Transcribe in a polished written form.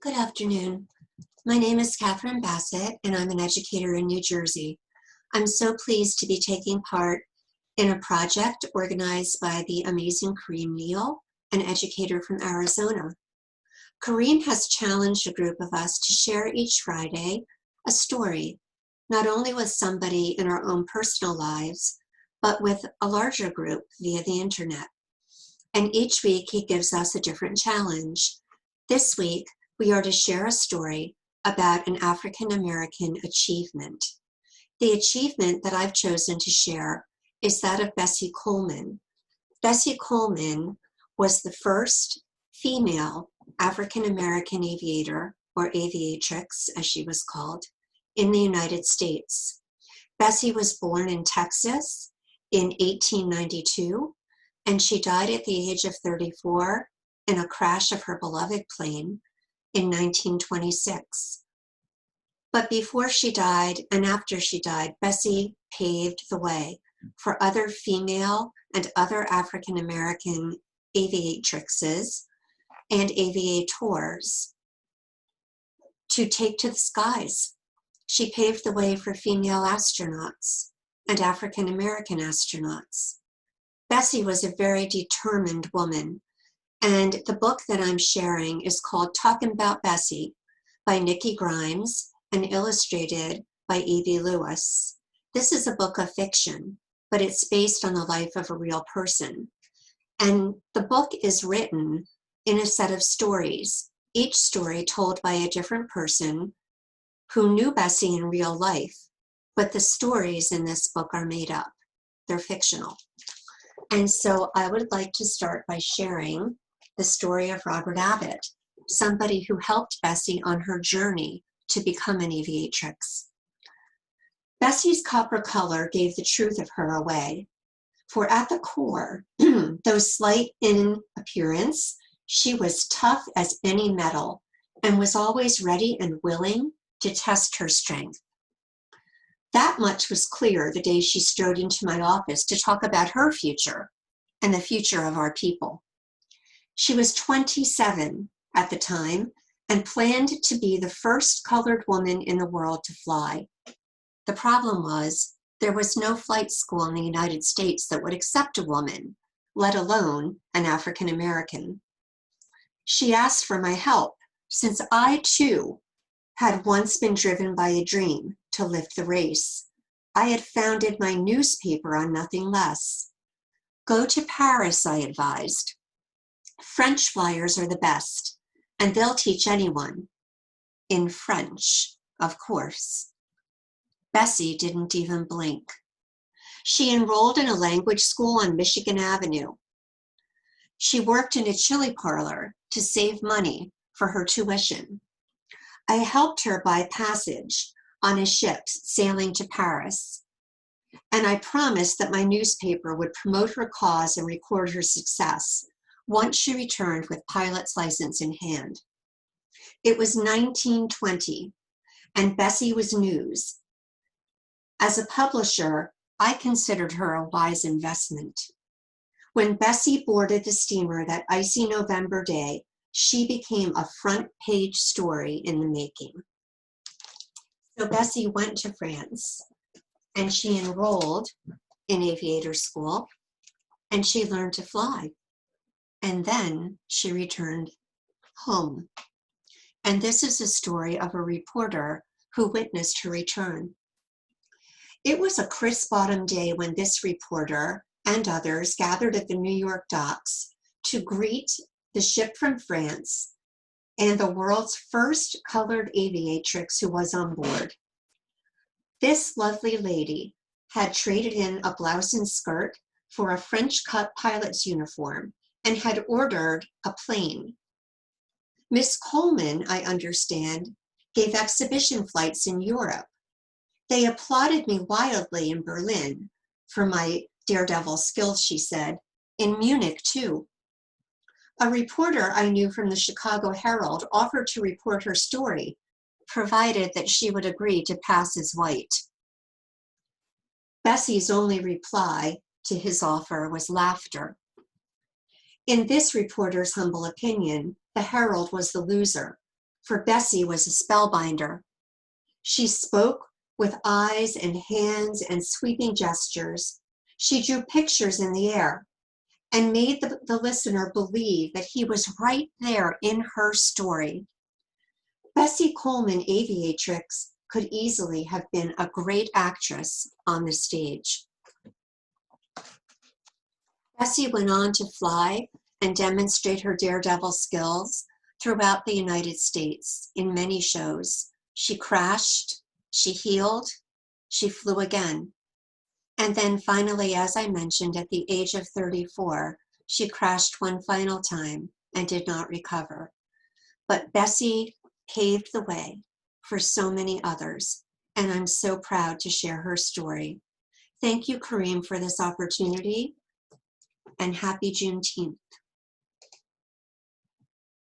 Good afternoon. My name is Catherine Bassett, and I'm an educator in New Jersey. I'm so pleased to be taking part in a project organized by the amazing Kareem Neal, an educator from Arizona. Kareem has challenged a group of us to share each Friday a story, not only with somebody in our own personal lives, but with a larger group via the internet. And each week he gives us a different challenge. This week, we are to share a story about an African American achievement. The achievement that I've chosen to share is that of Bessie Coleman. Bessie Coleman was the first female African American aviator, or aviatrix as she was called, in the United States. Bessie was born in Texas in 1892, and she died at the age of 34 in a crash of her beloved plane in 1926. But before she died and after she died, Bessie paved the way for other female and other African American aviatrixes and aviators to take to the skies. She paved the way for female astronauts and African American astronauts. Bessie was a very determined woman, and the book that I'm sharing is called Talking About Bessie by Nikki Grimes and illustrated by E.B. Lewis. This is a book of fiction, but it's based on the life of a real person. And the book is written in a set of stories, each story told by a different person who knew Bessie in real life, but the stories in this book are made up. They're fictional. And so I would like to start by sharing the story of Robert Abbott, somebody who helped Bessie on her journey to become an aviatrix. Bessie's copper color gave the truth of her away, for at the core, though slight in appearance, she was tough as any metal and was always ready and willing to test her strength. That much was clear the day she strode into my office to talk about her future and the future of our people. She was 27 at the time and planned to be the first colored woman in the world to fly. The problem was there was no flight school in the United States that would accept a woman, let alone an African American. She asked for my help, since I too had once been driven by a dream to lift the race. I had founded my newspaper on nothing less. Go to Paris, I advised. French flyers are the best, and they'll teach anyone. In French, of course. Bessie didn't even blink. She enrolled in a language school on Michigan Avenue. She worked in a chili parlor to save money for her tuition. I helped her buy passage on a ship sailing to Paris, and I promised that my newspaper would promote her cause and record her success once she returned with pilot's license in hand. It was 1920, and Bessie was news. As a publisher, I considered her a wise investment. When Bessie boarded the steamer that icy November day, she became a front page story in the making. So Bessie went to France, and she enrolled in aviator school, and she learned to fly. And then she returned home. And this is a story of a reporter who witnessed her return. It was a crisp autumn day when this reporter and others gathered at the New York docks to greet the ship from France and the world's first colored aviatrix who was on board. This lovely lady had traded in a blouse and skirt for a French-cut pilot's uniform and had ordered a plane. Miss Coleman, I understand, gave exhibition flights in Europe. They applauded me wildly in Berlin for my daredevil skills, she said, in Munich too. A reporter I knew from the Chicago Herald offered to report her story, provided that she would agree to pass as white. Bessie's only reply to his offer was laughter. In this reporter's humble opinion, the Herald was the loser, for Bessie was a spellbinder. She spoke with eyes and hands and sweeping gestures. She drew pictures in the air and made the listener believe that he was right there in her story. Bessie Coleman, aviatrix, could easily have been a great actress on the stage. Bessie went on to fly and demonstrate her daredevil skills throughout the United States in many shows. She crashed, she healed, she flew again. And then finally, as I mentioned, at the age of 34, she crashed one final time and did not recover. But Bessie paved the way for so many others, and I'm so proud to share her story. Thank you, Kareem, for this opportunity, and happy Juneteenth.